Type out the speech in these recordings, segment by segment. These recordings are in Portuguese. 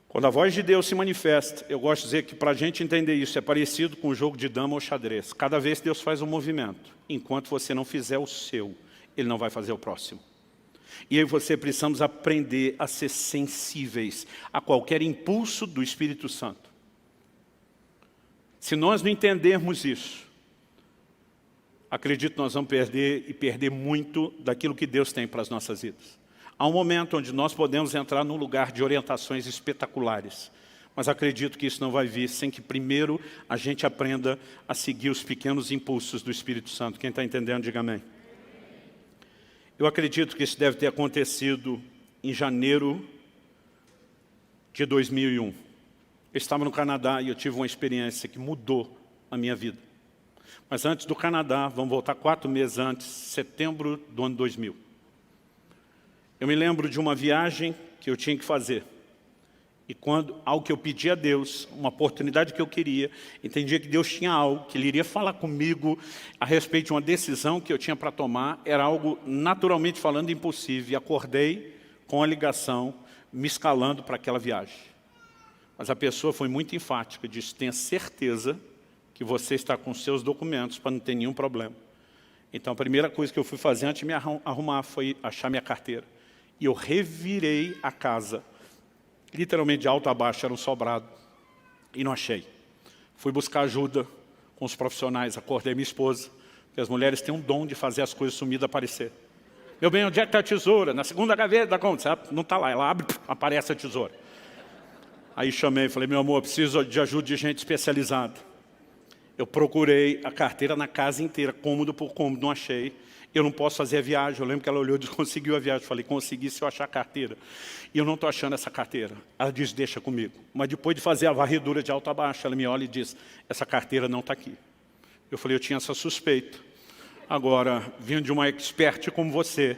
Quando a voz de Deus se manifesta, eu gosto de dizer que para a gente entender isso é parecido com o jogo de dama ou xadrez. Cada vez Deus faz um movimento, enquanto você não fizer o seu, Ele não vai fazer o próximo. E aí você precisamos aprender a ser sensíveis a qualquer impulso do Espírito Santo. Se nós não entendermos isso, acredito que nós vamos perder muito daquilo que Deus tem para as nossas vidas. Há um momento onde nós podemos entrar num lugar de orientações espetaculares, mas acredito que isso não vai vir sem que primeiro a gente aprenda a seguir os pequenos impulsos do Espírito Santo. Quem está entendendo, diga amém. Eu acredito que isso deve ter acontecido em janeiro de 2001. Eu estava no Canadá e eu tive uma experiência que mudou a minha vida. Mas antes do Canadá, vamos voltar 4 meses antes, setembro do ano 2000. Eu me lembro de uma viagem que eu tinha que fazer. E algo que eu pedi a Deus, uma oportunidade que eu queria, entendia que Deus tinha algo, que Ele iria falar comigo a respeito de uma decisão que eu tinha para tomar, era algo, naturalmente falando, impossível. E acordei com a ligação, me escalando para aquela viagem. Mas a pessoa foi muito enfática, disse, tenha certeza que você está com seus documentos para não ter nenhum problema. Então a primeira coisa que eu fui fazer antes de me arrumar foi achar minha carteira. E eu revirei a casa, literalmente de alto a baixo, era um sobrado, e não achei. Fui buscar ajuda com os profissionais, acordei minha esposa, porque as mulheres têm um dom de fazer as coisas sumidas aparecer. Meu bem, onde é que está a tesoura? Na segunda gaveta da conta. Não está lá, ela abre, aparece a tesoura. Aí chamei e falei, meu amor, preciso de ajuda de gente especializada. Eu procurei a carteira na casa inteira, cômodo por cômodo, não achei. Eu não posso fazer a viagem. Eu lembro que ela olhou e disse, conseguiu a viagem. Eu falei, consegui se eu achar a carteira. E eu não estou achando essa carteira. Ela disse, deixa comigo. Mas depois de fazer a varredura de alto a baixo, ela me olha e diz, essa carteira não está aqui. Eu falei, eu tinha essa suspeita. Agora, vindo de uma expert como você,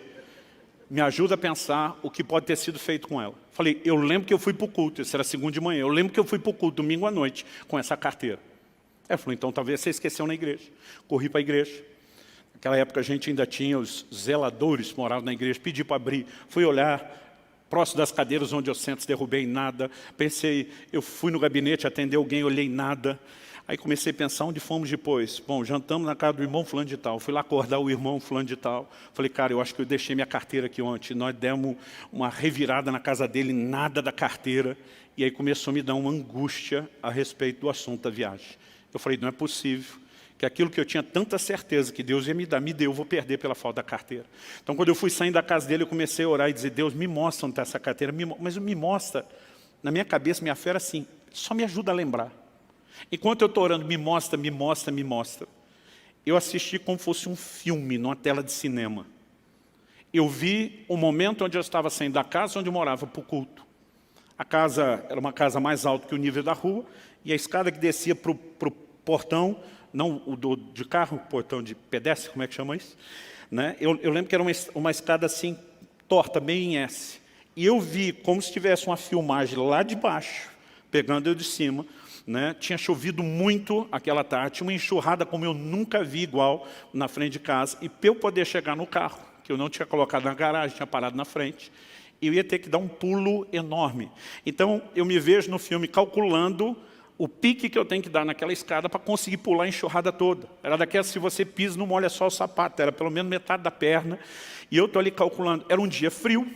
me ajuda a pensar o que pode ter sido feito com ela. Falei, eu lembro que eu fui para o culto, isso era segunda de manhã. Eu lembro que eu fui para o culto, domingo à noite, com essa carteira. Ela falou, então talvez você esqueceu na igreja. Corri para a igreja. Naquela época a gente ainda tinha os zeladores que moravam na igreja. Pedi para abrir, fui olhar, próximo das cadeiras onde eu sento, derrubei nada. Pensei, eu fui no gabinete atender alguém, olhei nada. Aí comecei a pensar onde fomos depois. Bom, jantamos na casa do irmão fulano de tal. Fui lá acordar o irmão fulano de tal. Falei, cara, eu acho que eu deixei minha carteira aqui ontem. Nós demos uma revirada na casa dele, nada da carteira. E aí começou a me dar uma angústia a respeito do assunto da viagem. Eu falei, não é possível que aquilo que eu tinha tanta certeza que Deus ia me dar, me deu, eu vou perder pela falta da carteira. Então, quando eu fui saindo da casa dele, eu comecei a orar e dizer, Deus, me mostra onde está essa carteira. Mas me mostra, na minha cabeça, minha fé era assim, só me ajuda a lembrar. Enquanto eu estou orando, me mostra, me mostra, me mostra. Eu assisti como fosse um filme, numa tela de cinema. Eu vi o momento onde eu estava saindo da casa onde eu morava para o culto. A casa era uma casa mais alta que o nível da rua, e a escada que descia para o portão, não o de carro, o portão de pedestre, como é que chama isso? Né? Eu lembro que era uma escada assim, torta, meio em S. E eu vi como se tivesse uma filmagem lá de baixo, pegando eu de cima. Né? Tinha chovido muito aquela tarde, tinha uma enxurrada como eu nunca vi igual na frente de casa. E para eu poder chegar no carro, que eu não tinha colocado na garagem, tinha parado na frente, eu ia ter que dar um pulo enorme. Então, eu me vejo no filme calculando o pique que eu tenho que dar naquela escada para conseguir pular a enxurrada toda. Era daquelas, se você pisa, não molha só o sapato, era pelo menos metade da perna. E eu estou ali calculando. Era um dia frio,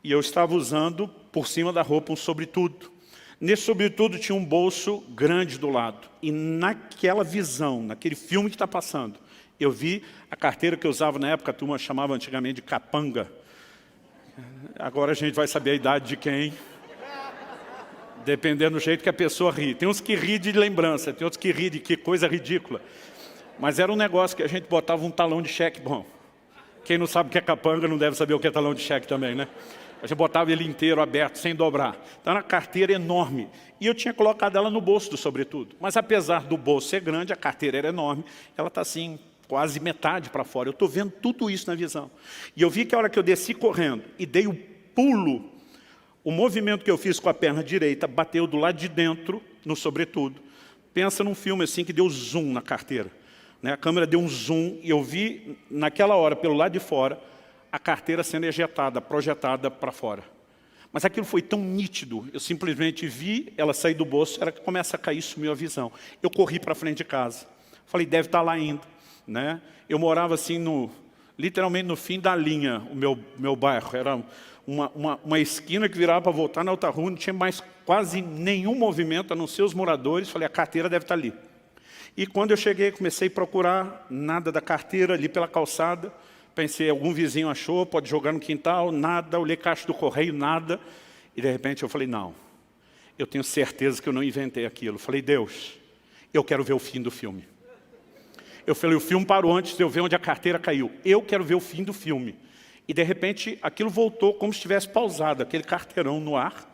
e eu estava usando, por cima da roupa, um sobretudo. Nesse sobretudo tinha um bolso grande do lado. E naquela visão, naquele filme que está passando, eu vi a carteira que eu usava na época, a turma chamava antigamente de capanga. Agora a gente vai saber a idade de quem, dependendo do jeito que a pessoa ri. Tem uns que ri de lembrança, tem outros que ri de que coisa ridícula. Mas era um negócio que a gente botava um talão de cheque. Bom, quem não sabe o que é capanga não deve saber o que é talão de cheque também, né? A gente botava ele inteiro, aberto, sem dobrar. Então era uma carteira enorme. E eu tinha colocado ela no bolso do sobretudo. Mas apesar do bolso ser grande, a carteira era enorme. Ela está assim, quase metade para fora. Eu estou vendo tudo isso na visão. E eu vi que a hora que eu desci correndo e dei o pulo, o movimento que eu fiz com a perna direita bateu do lado de dentro, no sobretudo. Pensa num filme assim que deu zoom na carteira. Né? A câmera deu um zoom e eu vi, naquela hora, pelo lado de fora, a carteira sendo ejetada, projetada para fora. Mas aquilo foi tão nítido, eu simplesmente vi ela sair do bolso, era que começa a cair, sumiu a visão. Eu corri para frente de casa. Falei, deve estar lá ainda. Né? Eu morava assim, literalmente no fim da linha, o meu bairro. Era uma esquina que virava para voltar na outra rua, não tinha mais quase nenhum movimento, a não ser os moradores. Falei, a carteira deve estar ali. E quando eu cheguei, comecei a procurar, nada da carteira ali pela calçada. Pensei, algum vizinho achou, pode jogar no quintal, nada. Olhei caixa do correio, nada. E de repente eu falei, não, eu tenho certeza que eu não inventei aquilo. Falei, Deus, eu quero ver o fim do filme. Eu falei, o filme parou antes de eu ver onde a carteira caiu. Eu quero ver o fim do filme. E de repente aquilo voltou como se tivesse pausado, aquele carteirão no ar.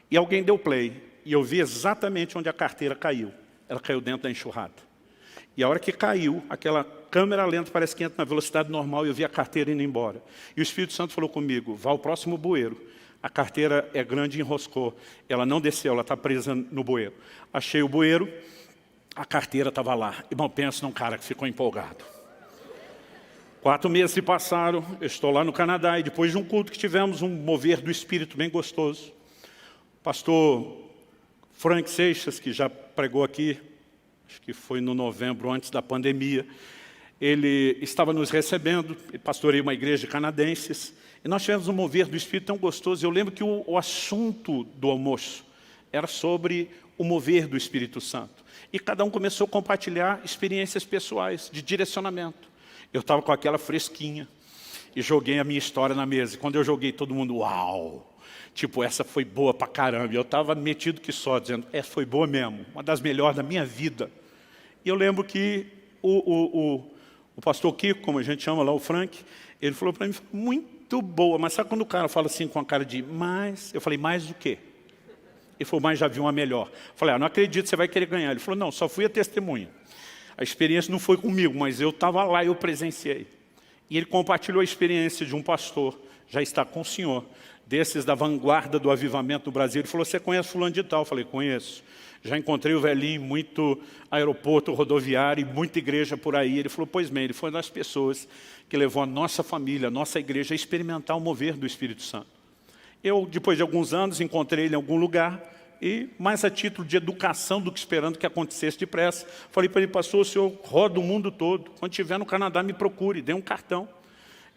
E alguém deu play. E eu vi exatamente onde a carteira caiu. Ela caiu dentro da enxurrada. E a hora que caiu, aquela câmera lenta parece que entra na velocidade normal e eu vi a carteira indo embora. E o Espírito Santo falou comigo, vá ao próximo bueiro. A carteira é grande e enroscou. Ela não desceu, ela está presa no bueiro. Achei o bueiro, a carteira estava lá. Irmão, pensa num cara que ficou empolgado. 4 meses se passaram, eu estou lá no Canadá e depois de um culto que tivemos, um mover do Espírito bem gostoso. O pastor Frank Seixas, que já pregou aqui, acho que foi no novembro, antes da pandemia, ele estava nos recebendo, pastoreia uma igreja de canadenses, e nós tivemos um mover do Espírito tão gostoso. Eu lembro que o assunto do almoço era sobre o mover do Espírito Santo. E cada um começou a compartilhar experiências pessoais, de direcionamento. Eu estava com aquela fresquinha, e joguei a minha história na mesa. E quando eu joguei, todo mundo, uau! Tipo, essa foi boa pra caramba. Eu estava metido que só, dizendo, foi boa mesmo, uma das melhores da minha vida. E eu lembro que o pastor Kiko, como a gente chama lá, o Frank, ele falou para mim, muito boa, mas sabe quando o cara fala assim com a cara de mais? Eu falei, mais do quê? Ele falou, mas já vi uma melhor. Eu falei, não acredito, você vai querer ganhar. Ele falou, não, só fui a testemunha. A experiência não foi comigo, mas eu estava lá e eu presenciei. E ele compartilhou a experiência de um pastor, já está com o senhor, desses da vanguarda do avivamento no Brasil. Ele falou, você conhece fulano de tal? Eu falei, conheço. Já encontrei o velhinho, muito aeroporto rodoviário e muita igreja por aí. Ele falou, pois bem, ele foi uma das pessoas que levou a nossa família, a nossa igreja a experimentar o mover do Espírito Santo. Eu, depois de alguns anos, encontrei ele em algum lugar e, mais a título de educação do que esperando que acontecesse depressa, falei para ele, pastor, o senhor roda o mundo todo. Quando estiver no Canadá, me procure, dê um cartão.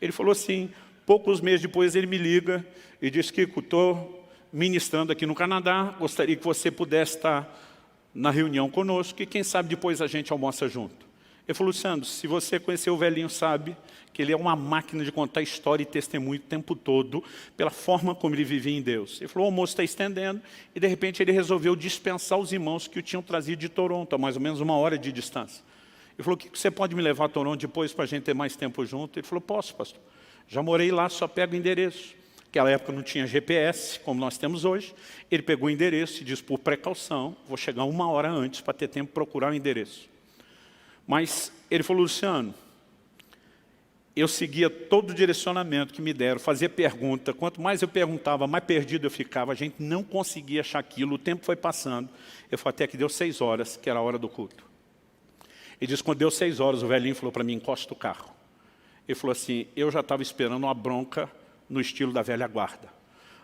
Ele falou assim, poucos meses depois ele me liga e diz, Kiko, estou ministrando aqui no Canadá, gostaria que você pudesse estar na reunião conosco e quem sabe depois a gente almoça junto. Ele falou, Luciano, se você conhecer o velhinho, sabe que ele é uma máquina de contar história e testemunho o tempo todo, pela forma como ele vivia em Deus. Ele falou, o almoço está estendendo, e de repente ele resolveu dispensar os irmãos que o tinham trazido de Toronto, a mais ou menos 1 hora de distância. Ele falou, que você pode me levar a Toronto depois para a gente ter mais tempo junto? Ele falou, posso, pastor. Já morei lá, só pego o endereço. Naquela época não tinha GPS, como nós temos hoje. Ele pegou o endereço e disse, por precaução, vou chegar 1 hora antes para ter tempo de procurar o endereço. Mas ele falou, Luciano, eu seguia todo o direcionamento que me deram, fazia pergunta. Quanto mais eu perguntava, mais perdido eu ficava. A gente não conseguia achar aquilo, o tempo foi passando. Eu falei, até que deu 6 horas, que era a hora do culto. Ele disse, quando deu 6 horas, o velhinho falou para mim, encosta o carro. Ele falou assim, eu já estava esperando uma bronca no estilo da velha guarda.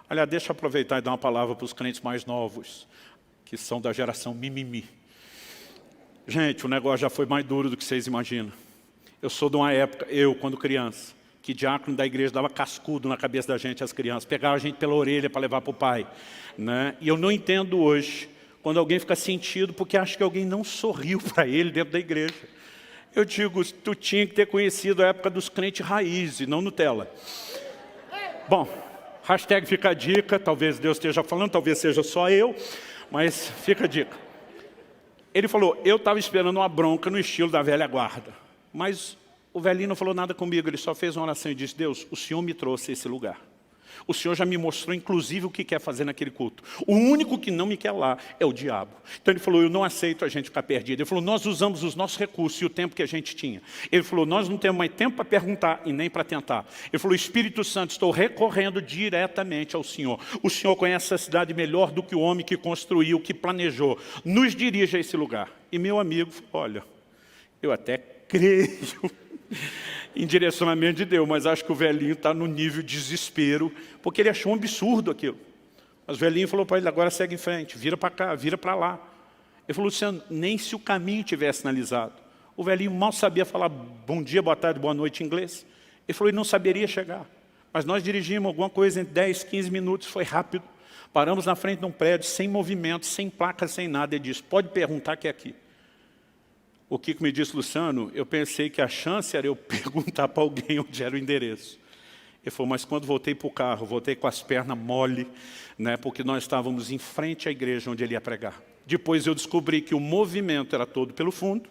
Aliás, deixa eu aproveitar e dar uma palavra para os crentes mais novos, que são da geração mimimi. Gente, o negócio já foi mais duro do que vocês imaginam. Eu sou de uma época, quando criança, que diácono da igreja dava cascudo na cabeça da gente, as crianças, pegava a gente pela orelha para levar para o pai. Né? E eu não entendo hoje, quando alguém fica sentido, porque acha que alguém não sorriu para ele dentro da igreja. Eu digo, tu tinha que ter conhecido a época dos crentes raiz e não Nutella. Bom, hashtag fica a dica, talvez Deus esteja falando, talvez seja só eu, mas fica a dica. Ele falou, eu estava esperando uma bronca no estilo da velha guarda, mas o velhinho não falou nada comigo, ele só fez uma oração e disse, Deus, o Senhor me trouxe a esse lugar. O Senhor já me mostrou, inclusive, o que quer fazer naquele culto. O único que não me quer lá é o diabo. Então ele falou, eu não aceito a gente ficar perdido. Ele falou, nós usamos os nossos recursos e o tempo que a gente tinha. Ele falou, nós não temos mais tempo para perguntar e nem para tentar. Ele falou, Espírito Santo, estou recorrendo diretamente ao Senhor. O Senhor conhece essa cidade melhor do que o homem que construiu, que planejou. Nos dirige a esse lugar. E meu amigo falou, olha, eu até creio em direcionamento de Deus, mas acho que o velhinho está no nível de desespero, porque ele achou um absurdo aquilo. Mas o velhinho falou para ele, agora segue em frente, vira para cá, vira para lá. Ele falou, Luciano, nem se o caminho tivesse sinalizado. O velhinho mal sabia falar bom dia, boa tarde, boa noite em inglês. Ele falou, ele não saberia chegar. Mas nós dirigimos alguma coisa em 10, 15 minutos, foi rápido. Paramos na frente de um prédio, sem movimento, sem placa, sem nada. Ele disse, pode perguntar que é aqui. O Kiko me disse, Luciano, eu pensei que a chance era eu perguntar para alguém onde era o endereço. Ele falou, mas quando voltei para o carro, voltei com as pernas mole, né, porque nós estávamos em frente à igreja onde ele ia pregar. Depois eu descobri que o movimento era todo pelo fundo,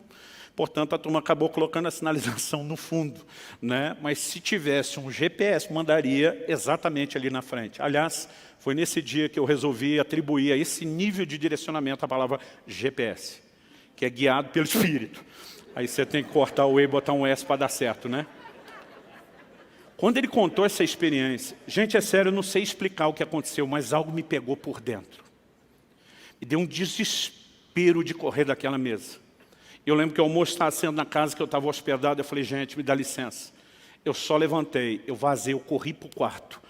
portanto a turma acabou colocando a sinalização no fundo, né? Mas se tivesse um GPS, mandaria exatamente ali na frente. Aliás, foi nesse dia que eu resolvi atribuir a esse nível de direcionamento a palavra GPS, que é guiado pelo Espírito. Aí você tem que cortar o E e botar um S para dar certo, né? Quando ele contou essa experiência, gente, é sério, eu não sei explicar o que aconteceu, mas algo me pegou por dentro. Me deu um desespero de correr daquela mesa. Eu lembro que o almoço estava sendo na casa que eu estava hospedado, eu falei, gente, me dá licença. Eu só levantei, eu vazei, eu corri para o quarto.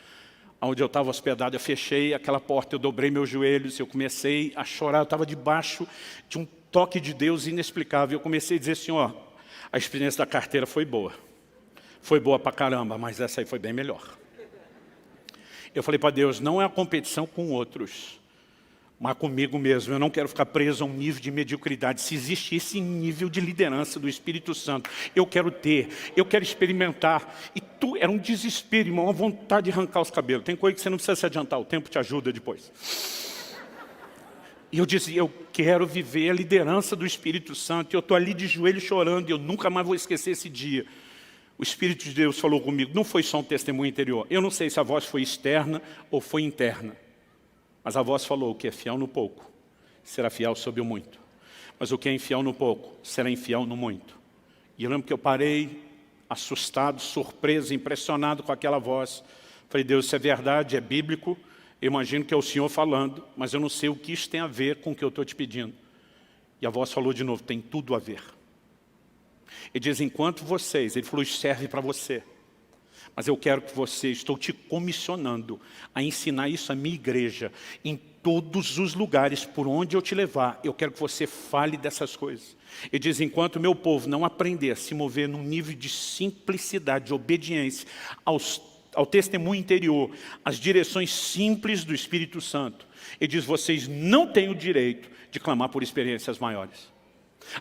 Onde eu estava hospedado, eu fechei aquela porta, eu dobrei meus joelhos, eu comecei a chorar, eu estava debaixo de um toque de Deus inexplicável. Eu comecei a dizer assim, ó, a experiência da carteira foi boa. Foi boa pra caramba, mas essa aí foi bem melhor. Eu falei para Deus, não é a competição com outros, mas comigo mesmo. Eu não quero ficar preso a um nível de mediocridade. Se existe esse nível de liderança do Espírito Santo, eu quero ter, eu quero experimentar. E era um desespero, irmão, uma vontade de arrancar os cabelos. Tem coisa que você não precisa se adiantar, o tempo te ajuda depois. E eu dizia, eu quero viver a liderança do Espírito Santo. E eu estou ali de joelho chorando, e eu nunca mais vou esquecer esse dia. O Espírito de Deus falou comigo, não foi só um testemunho interior. Eu não sei se a voz foi externa ou foi interna. Mas a voz falou, o que é fiel no pouco, será fiel sobre o muito. Mas o que é infiel no pouco, será infiel no muito. E eu lembro que eu parei, assustado, surpreso, impressionado com aquela voz. Falei, Deus, isso é verdade, é bíblico. Eu imagino que é o Senhor falando, mas eu não sei o que isso tem a ver com o que eu estou te pedindo. E a voz falou de novo, tem tudo a ver. Ele diz, enquanto vocês, ele falou, isso serve para você. Mas eu quero que você, estou te comissionando a ensinar isso à minha igreja, em todos os lugares por onde eu te levar, eu quero que você fale dessas coisas. Ele diz, enquanto o meu povo não aprender a se mover num nível de simplicidade, de obediência, ao testemunho interior, às direções simples do Espírito Santo, ele diz, vocês não têm o direito de clamar por experiências maiores.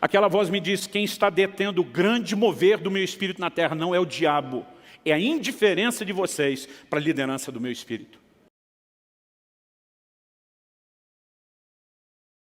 Aquela voz me diz, quem está detendo o grande mover do meu espírito na terra não é o diabo, é a indiferença de vocês para a liderança do meu espírito.